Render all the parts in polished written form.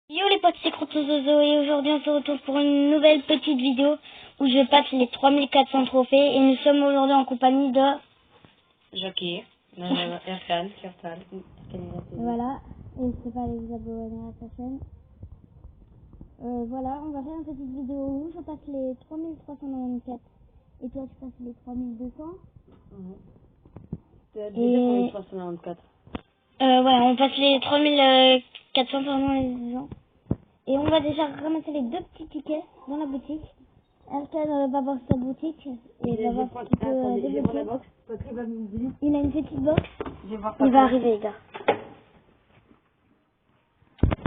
Yo les potes, c'est Crotozozo et aujourd'hui on se retrouve pour une nouvelle petite vidéo où je passe les 3400 trophées et nous sommes aujourd'hui en compagnie de... Jockey, Erkan, Kirtan, Voilà, et c'est pas les abonnés à sa chaîne. Voilà, on va faire une petite vidéo où je passe les 3394 et toi tu passes les 3200. C'est déjà pour les 394. Voilà, on passe les 3400 pendant les gens. Et on va déjà ramasser les deux petits tickets dans la boutique. Erkan va voir sa boutique et va voir ce qu'il peut débloquer. Il a une petite box. Il va arriver les gars.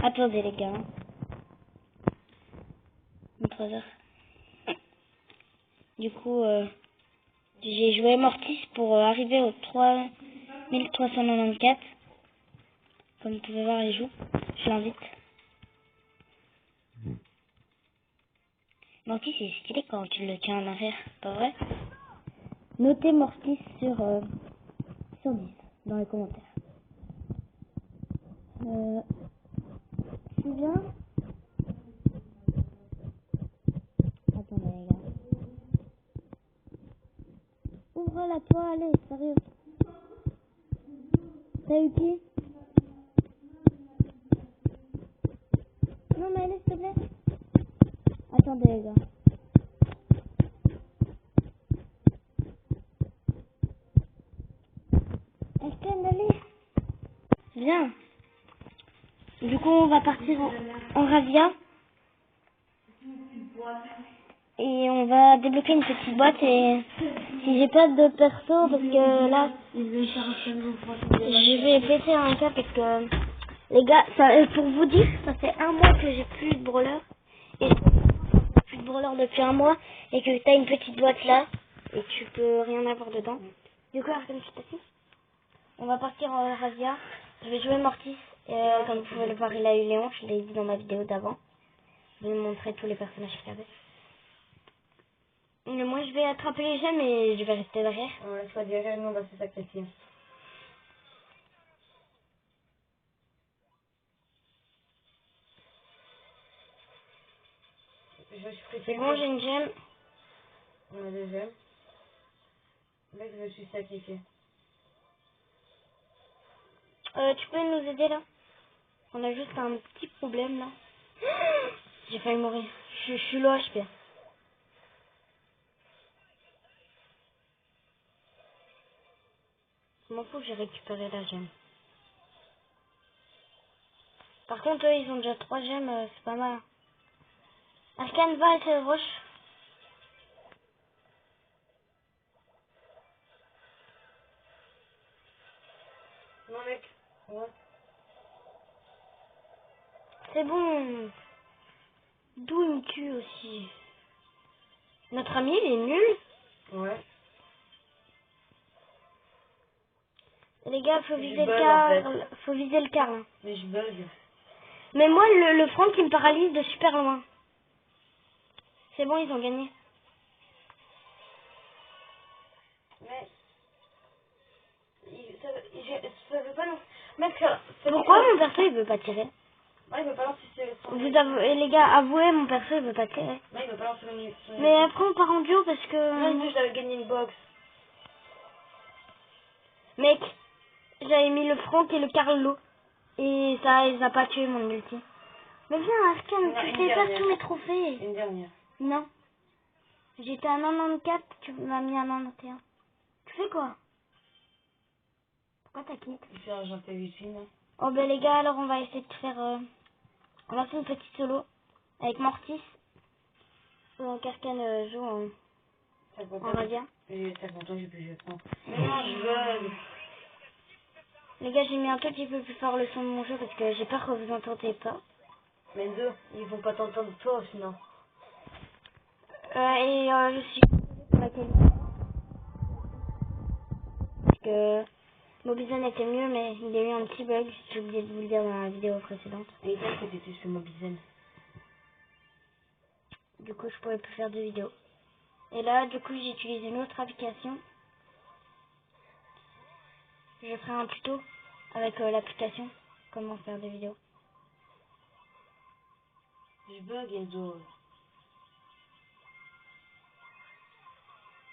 Attendez les gars. 3 heures. Du coup, j'ai joué Mortis pour arriver aux 3394. Comme vous pouvez voir, il joue. Je l'invite. Mortis, c'est stylé quand tu le tiens en arrière, pas vrai? Notez Mortis sur 10 dans les commentaires. C'est bien. Attendez les gars. Ouvre-la toi, allez, sérieux. T'as eu qui? Non mais allez, s'il te plaît. Attendez les gars. Erkan, allez. Viens. Du coup, on va partir en Ravia. Et on va débloquer une petite boîte et si j'ai pas de perso parce que là je vais péter un cas parce que les gars, pour vous dire, ça fait 1 mois que j'ai plus de brawler et plus de brawler depuis 1 mois et que t'as une petite boîte là et tu peux rien avoir dedans. Du coup, comme je t'ai dit, on va partir en Ravia. Je vais jouer Mortis et comme vous pouvez le voir, il a eu Léon, je l'ai dit dans ma vidéo d'avant. Je vais vous montrer tous les personnages qu'il avait. Et moi je vais attraper les gemmes et je vais rester derrière. Ouais, soit derrière, nous on va se sacrifier. C'est bon, j'ai une gemme. On a des gemmes. Là, je me suis sacrifié. Tu peux nous aider là? On a juste un petit problème là. J'ai failli mourir. Je suis low HP. Je m'en fous, j'ai récupéré la gemme. Par contre, eux, ils ont déjà 3 gemmes, c'est pas mal. Arcane va et se roche. Non, mec. Ouais. C'est bon. D'où il me tue aussi. Notre ami, il est nul. Ouais. Les gars, faut viser le bug, car. en fait. Faut viser le car. Hein. Mais je bug. Mais moi, le Franck, il me paralyse de super loin. C'est bon, ils ont gagné. Mais... ça veut pas non... Mec, Pourquoi mon perso, il veut pas tirer? Ouais, il veut pas lancer son... Et les gars, avouez, mon perso, il veut pas tirer. Ouais, il veut pas lancer son... Mais après, on part en duo parce que... Moi, j'avais gagné une box. Mec, j'avais mis le Franck et le Carlo. Et ça, ils a pas tué mon ulti. Mais viens, Arcane, tu sais pas tous mes trophées. Une dernière. Non. J'étais à 94, tu m'as mis à 91. Tu fais quoi? Pourquoi t'as quitté? J'en fais 8 là. Oh ben les gars, alors on va essayer de faire... On va faire une petite solo avec Mortis. Donc Arcane joue en Ravia. Et ça fait longtemps que j'ai plus joué. Non, je veux... Les gars, j'ai mis un tout petit peu plus fort le son de mon jeu parce que j'ai peur que vous entendez pas. Mais deux, ils vont pas t'entendre toi sinon. Je suis pour la qualité. Parce que Mobizen était mieux, mais il y a eu un petit bug. J'ai oublié de vous le dire dans la vidéo précédente. Et qu'est-ce que t'étais sur Mobizen? Du coup, je pouvais plus faire de vidéos. Et là, du coup, j'ai utilisé une autre application. Je ferai un tuto avec l'application. Comment faire des vidéos. Je bug, Enzo.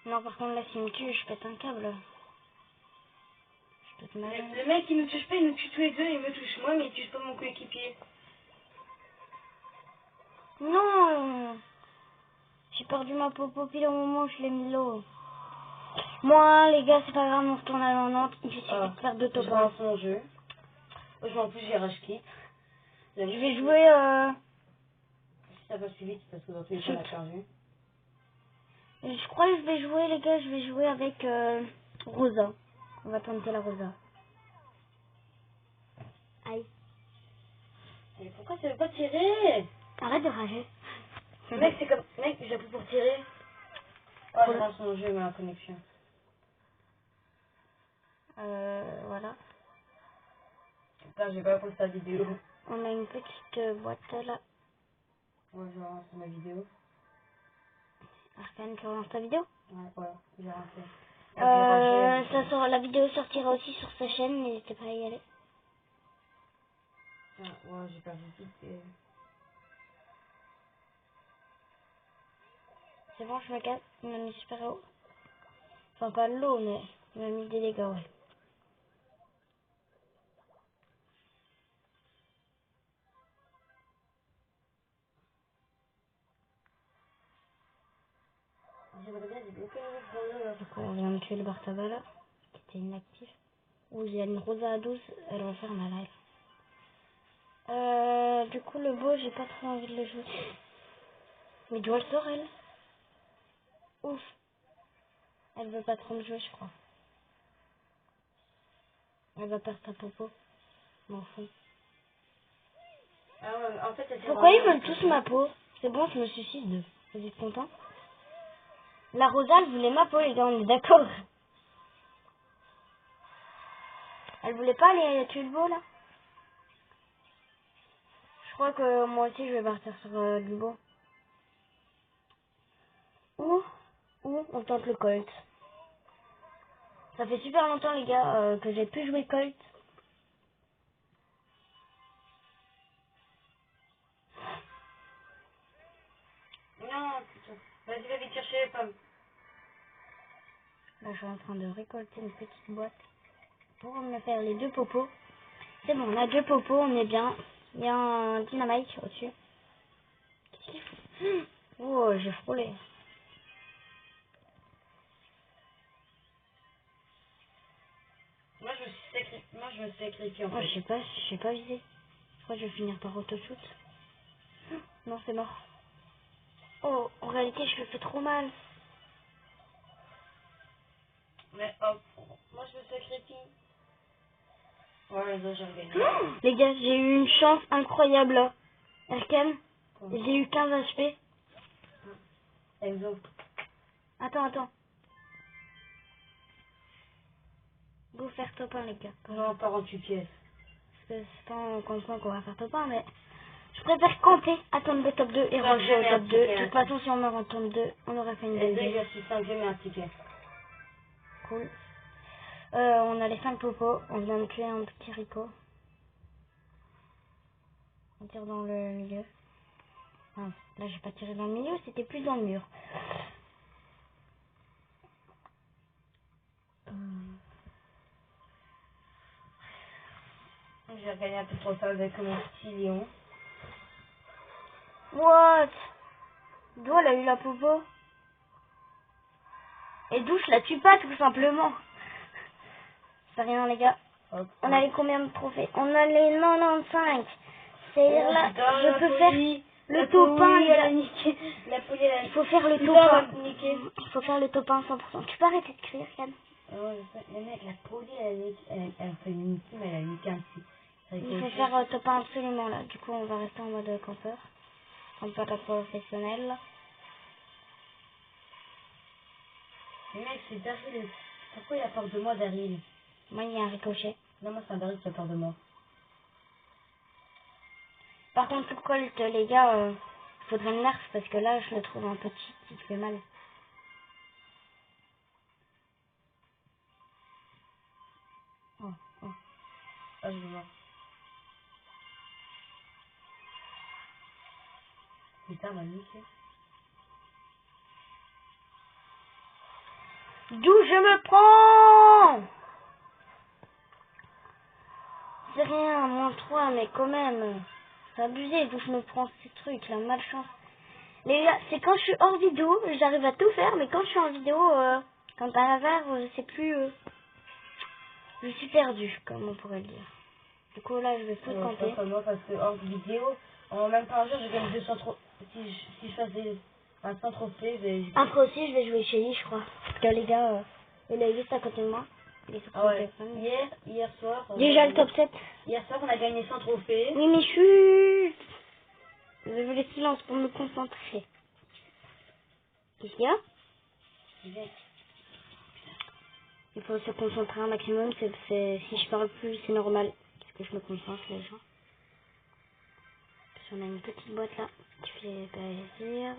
Non, par contre, là, s'il me tue, je pète un câble. Je pète mal. Le mec, il nous touche pas, il nous tue tous les deux, il me touche moi, mais il touche pas mon coéquipier. Non! J'ai perdu ma popo pile au moment où je l'ai mis l'eau. Moi, les gars, c'est pas grave, on retourne à 90. Il suffit de faire 2 Je top 1. relance mon jeu. Moi, en plus, j'ai rage quit. Je vais jouer... Si ça passe plus vite, parce que dans tous les cas, on a perdu. Je crois que je vais jouer, les gars, je vais jouer avec Rosa. On va tenter la Rosa. Aïe. Mais pourquoi tu veux pas tirer? Arrête de rager. Mec, c'est comme... Mec, j'ai appris pour tirer. Oh, je relance mon jeu, ma connexion. Voilà. Putain, j'ai pas posté la vidéo. On a une petite boîte là. Ouais, je relance ma vidéo. Arcane, tu relances ta vidéo? Ouais, voilà, j'ai relancé. La vidéo sortira aussi sur sa chaîne, n'hésitez pas à y aller. Ah, ouais, j'ai perdu vite. C'est bon, je me casse. Il m'a mis super haut. Enfin, pas l'eau, mais il m'a mis des dégâts, ouais. J'aimerais bien débloquer un brawler. Du coup, on vient de tuer le Bartaba là, qui était inactif. Ou il y a une Rosa à 12, elle va faire ma live. Du coup, le beau, j'ai pas trop envie de le jouer. Mais d'où elle sort, elle? Ouf. Elle veut pas trop me jouer, je crois. Elle va perdre sa popo. M'en fous. Ah ouais, en fait, elle Pourquoi ils veulent tous ma peau? C'est bon, je me suicide. Vous êtes contents? La Rosa, elle voulait ma peau, les gars, on est d'accord. Elle voulait pas aller tuer le beau, là? Je crois que moi aussi, je vais partir sur du beau. Ou on tente le Colt. Ça fait super longtemps, les gars, que j'ai pu jouer Colt. Non, putain. Vas-y, va vite chercher les pommes. Là, je suis en train de récolter une petite boîte pour me faire les 2 popos. C'est bon, on a 2 popos, on est bien. Il y a un dynamite au-dessus. Qu'est-ce qu'il faut? Oh, j'ai frôlé. Moi, je me suis sacrifié, en Oh, fait. je sais pas viser. Je crois que je vais finir par auto-shoot. Non, c'est mort. Oh, en réalité, je me fais trop mal. Mais hop, moi, je me sacrifie. Ouais, les autres, j'ai regagné. Les gars, j'ai eu une chance incroyable là. Arcane, j'ai eu 15 HP. Enzo. Attends. Go faire top 1, les gars. Non, 48 pièces. Parce que c'est pas en comptant qu'on va faire top 1, mais je préfère camper, attendre le top 2 et ranger au top 2. De toute façon, si on meurt en top 2, on aurait fait une belle Enzo, il game. a 600 un ticket. Cool. On a les 5 popos. On vient de tuer un petit rico. On tire dans le milieu. Ah, là, j'ai pas tiré dans le milieu, c'était plus dans le mur. J'ai regagné un peu trop ça avec mon petit lion. What? D'où elle a eu la popo? Et d'où je la tue pas, tout simplement. C'est rien, les gars. Hop. On a les combien de trophées? On a les 95. C'est-à-dire là, je peux faire le top 1, les gars. La poulie, elle a... Il faut faire le top va 1. me niquer. Il faut faire le top 1 100%. Tu peux arrêter de crier, Yann? Ouais, mais mec, la poulie, elle fait une niquer, mais elle a niqué un petit. Il faut faire top 1 absolument, là. Du coup, on va rester en mode campeur. Campeur professionnel. Mais mec, c'est Daryl. Pourquoi il a peur de moi, Daryl? Moi, il y a un ricochet. Non, moi, c'est un Daryl qui a peur de moi. Par contre, le Colt, les gars, faudrait le nerf parce que là, je le trouve un petit, il fait mal. Oh. Ah, je vais voir. Putain, m'a niqué. D'où je me prends? C'est rien, moins 3, mais quand même. C'est abusé d'où je me prends ces trucs, la malchance. Les gars, c'est quand je suis hors vidéo, j'arrive à tout faire, mais quand je suis en vidéo, quand par hasard, je sais plus... je suis perdu, comme on pourrait le dire. Du coup, là, je vais tout tenter. Pas comme moi, parce que hors vidéo, en même temps un jour, je gagne 200 trophées. Si je faisais un 100 trophées, Après aussi, je vais jouer chez lui, je crois. Parce que les gars, il est juste à côté de moi. Il est sur son téléphone. Hier soir... Déjà le top 7. Hier soir, on a gagné 100 trophées. Oui, mais chut. Je veux le silence pour me concentrer. Qu'est-ce qu'il y a? Il faut se concentrer un maximum. Si je parle plus, c'est normal. Parce que je me concentre, les gens. On a une petite boîte là. Tu fais plaisir.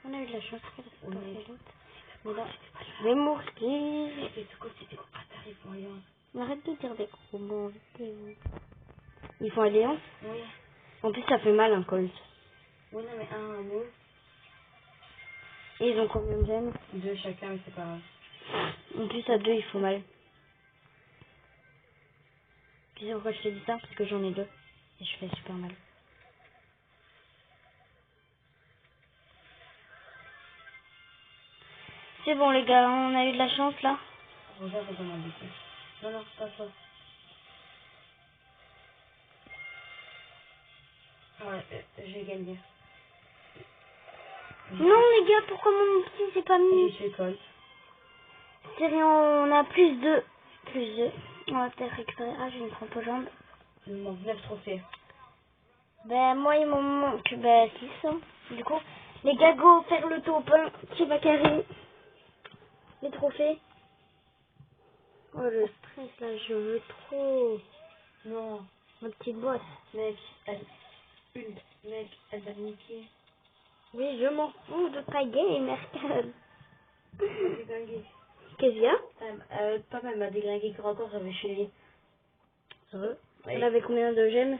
On a eu de la chance. Mais là, je vais mourir. Arrête de dire des gros mots. Ils font alliance? Oui. En plus, ça fait mal un Colt. Oui, non, mais un mot. Et ils ont combien de gemmes? 2 chacun, mais c'est pas grave. En plus, à 2, il faut mal. Tu sais pourquoi je te dis ça? Parce que j'en ai 2. Et je fais super mal. C'est bon, les gars, on a eu de la chance là. Regarde, on a beaucoup. Non, pas toi. Ouais, j'ai gagné. Non, les gars, pourquoi mon outil c'est pas mis? J'ai fait Colt. C'est rien, on a plus 2. Plus 2. On va peut-être récupérer. Ah, j'ai une crampe aux jambes. Il me manque 9 trophées. Ben, moi, il m'en manque 6. Du coup, les gars, go faire le top 1 qui va carrer les trophées. Oh, le stress là, je veux trop. Non. Ma petite boîte. Mec, elle va niquer. Oui, je m'en fous de ta game, Mercade. Déglingué. Qu'est-ce qu'il y a? Pas mal m'a déglingué encore, j'avais chez lui. Ça va? Oui. Elle avait combien de gemmes?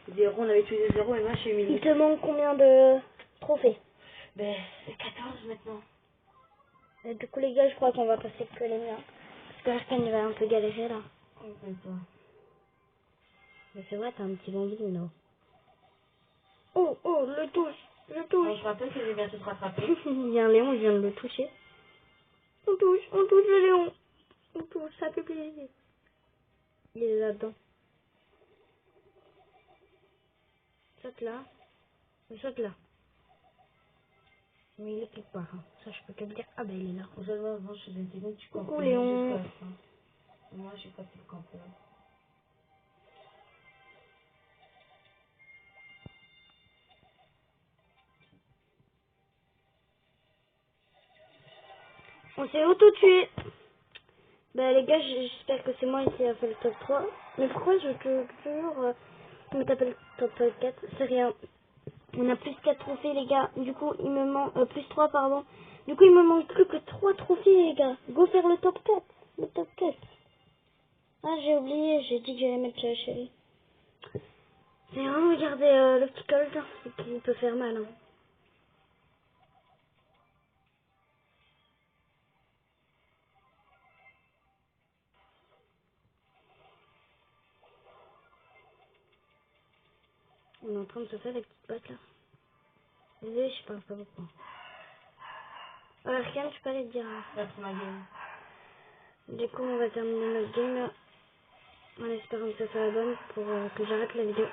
0, on avait tous les 0 et moi chez lui. Il te manque combien de trophées? Ben, c'est 14 maintenant. Et du coup, les gars, je crois qu'on va passer que les miens. Parce que Arkane va un peu galérer là. Toi. Mais c'est vrai, t'as un petit bambine là. Oh, le touche, je Bon, touche. je rappelle que je vais bientôt te rattraper. Il y a un Léon, il vient de le toucher. On touche le Léon. On touche, ça fait plaisir. Il est là-dedans. Saute là. Mais saute là. Mais il est quelque part. Hein. Ça, je peux te le dire. Ah ben, il est là. Moi, je suis décidée que tu Coucou, comprends Léon. jusqu'à la fin. Moi, je suis pas tout campeur. On s'est auto-tué. Ben les gars, j'espère que c'est moi qui a fait le top 3. Mais pourquoi je te toujours me t'appelle top 4? C'est rien. On a plus 4 trophées les gars. Du coup, il me manque plus 3 pardon. Du coup, il me manque plus que 3 trophées les gars. Go faire le top 4. Le top 4. Ah, j'ai oublié, j'ai dit que j'allais mettre chérie. Mais vraiment, regardez le petit colt, hein, c'est qu'il peut faire mal. Hein. On est en train de se faire la petite boîte là. Désolé, je parle pas beaucoup. Arkane, je peux aller te dire. Hein. That's ma game. Du coup, on va terminer notre game là, en espérant que ça soit la bonne pour que j'arrête la vidéo.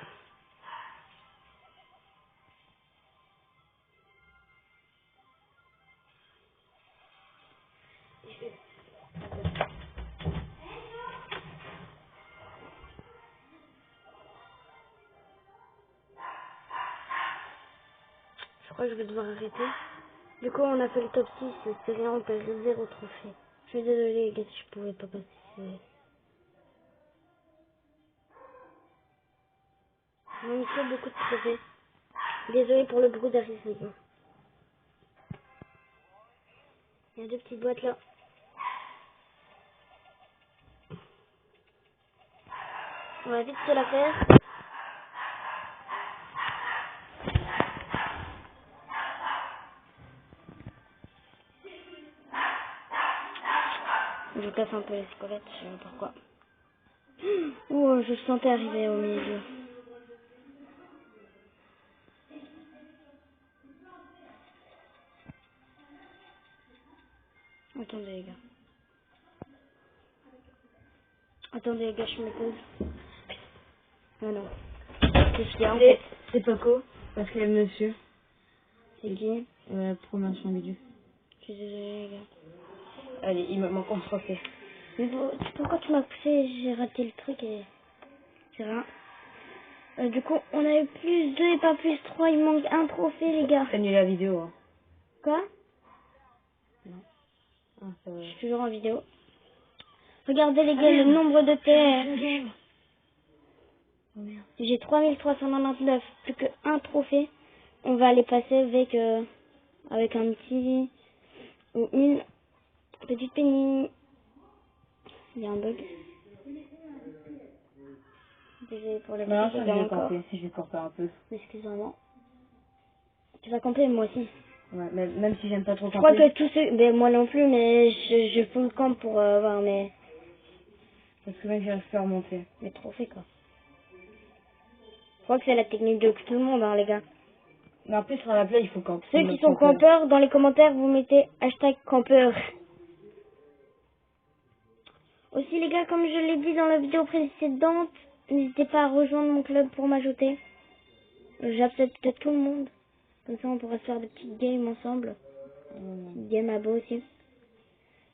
Je crois que je vais devoir arrêter. Du coup, on a fait le top 6, c'est rien, on perd 0 trophée. Je suis désolée les gars si je pouvais pas passer. On me fait beaucoup de trophées. Désolée pour le bruit derrière les gars. Il y a 2 petites boîtes là. On va vite se la faire. casse un peu les squelettes, je sais pas pourquoi. Oh, je le sentais arriver au milieu. Attendez les gars. Attendez les gars, je me pose. Ah non. Qu'est-ce qu'il y a en fait? C'est Paco, parce qu'il y a le monsieur. C'est qui? Promotion vidéo. Je suis désolée les gars. Allez, il me manque en trophée. Mais pourquoi tu m'as poussé? J'ai raté le truc et... C'est rien. Du coup, on a eu plus 2 et pas plus 3. Il manque un trophée les gars. T'as annulé la vidéo, hein. Quoi? Ah, ça va. Je suis toujours en vidéo. Regardez les gars, le nombre de TR. Oh merde. J'ai 3399, plus que un trophée. On va aller passer avec un petit ou une petite penny. Il y a un bug. Désolé pour les Non, petits je bugs vais encore. camper, si je vais camper un peu. Excusez-moi. Tu vas camper moi aussi. Ouais, même si j'aime pas trop Je crois camper. que tous ceux, ben moi non plus, mais je fous le camp pour voir mes Parce que même j'arrive pas à remonter. trophées quoi. Je crois que c'est la technique de tout le monde hein les gars. Mais après sur la play, il faut camper. Ceux qui sont campeurs, dans les commentaires, vous mettez hashtag campeur. Aussi les gars, comme je l'ai dit dans la vidéo précédente, n'hésitez pas à rejoindre mon club pour m'ajouter. J'accepte peut-être tout le monde. Comme ça on pourra se faire des petites games ensemble. Petite game abo aussi.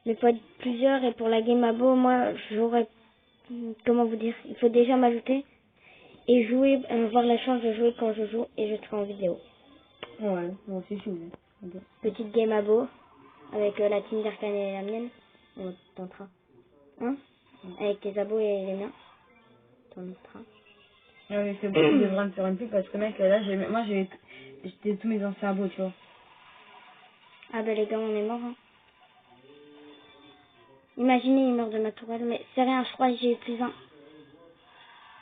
Mais faut être plusieurs et pour la game abo, moi j'aurais... Comment vous dire? Il faut déjà m'ajouter et jouer, avoir la chance de jouer quand je joue et je serai en vidéo. Ouais, moi aussi je suis où. Okay. Petite game abo avec la team d'Arkane et la mienne. On tentera. Hein? Avec tes abos et les miens. Tentera. Non mais c'est bon, je devrais me faire une pub parce que mec, là, moi j'ai tous mes anciens abos, tu vois. Ah bah les gars, on est mort. Hein. Imaginez, il meurt de ma tourelle, mais c'est rien, je crois que j'ai eu plus 1.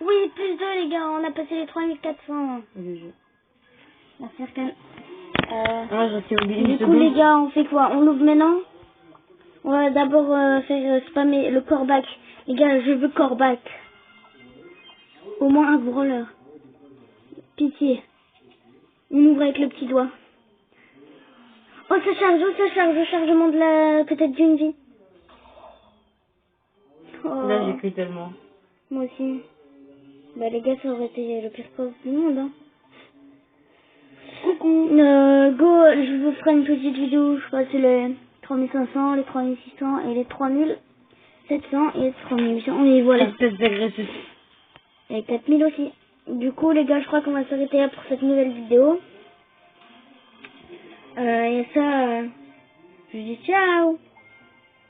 Oui, plus 2 les gars, on a passé les 3400. Merci Arkane. Ah, je reste oublié Du coup les gars, on fait quoi? On l'ouvre maintenant? On va d'abord faire spammer le corbac. Les gars, je veux corbac. Au moins un brawler. Pitié. On ouvre avec le petit doigt. Oh ça charge, au chargement de la... peut-être d'une vie. Oh. Là j'ai pris tellement. Moi aussi. Bah les gars, ça aurait été le pire pauvre du monde. Hein. Go, je vous ferai une petite vidéo. Je passe les 3500, les 3600 et les 3700 et 3800. Et voilà. Espèce d'agressif. Et 4000 aussi. Du coup les gars, je crois qu'on va s'arrêter là pour cette nouvelle vidéo. Et ça, je dis ciao.